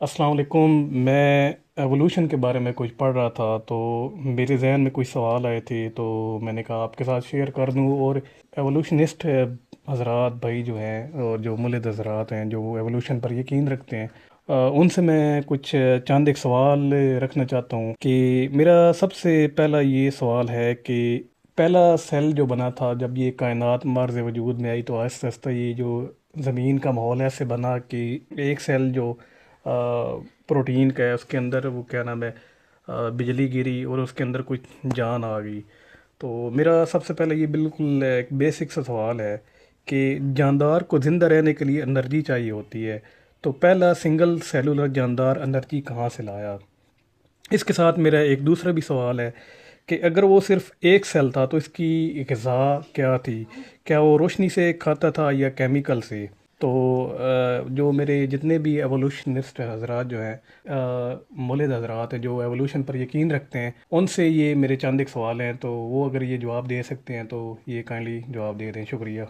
अस्सलाम वालेकुम। मैं एवोल्यूशन के बारे में कुछ पढ़ रहा था तो मेरे जहन में कुछ सवाल आए थे, तो मैंने कहा आपके साथ शेयर कर दूं। और एवोल्यूशनिस्ट हजरात भाई जो हैं और जो मुल्द हजरात हैं जो एवोल्यूशन पर यकीन रखते हैं, उनसे मैं कुछ चंद एक सवाल रखना चाहता हूं कि मेरा सबसे पहला ये सवाल है कि पहला सेल जो बना था जब ये कायनात मार्ज़ वजूद में आई, तो आहिस्ता आहिस्ता ये जो ज़मीन का माहौल ऐसे बना कि एक सेल जो प्रोटीन का है उसके अंदर वो क्या नाम है, बिजली गिरी और उसके अंदर कुछ जान आ गई। तो मेरा सबसे पहले ये बिल्कुल एक बेसिक सा सवाल है कि जानदार को ज़िंदा रहने के लिए एनर्जी चाहिए होती है, तो पहला सिंगल सेलुलर जानदार एनर्जी कहाँ से लाया। इसके साथ मेरा एक दूसरा भी सवाल है कि अगर वो सिर्फ एक सेल था तो इसकी ग़िज़ा क्या थी, क्या वो रोशनी से खाता था या केमिकल से। तो जो मेरे जितने भी एवोल्यूशनिस्ट हजरात जो हैं, मुल्द हजरात हैं जो एवोल्यूशन पर यकीन रखते हैं, उनसे ये मेरे चंद एक सवाल हैं, तो वो अगर ये जवाब दे सकते हैं तो ये काइंडली जवाब दे दें। शुक्रिया।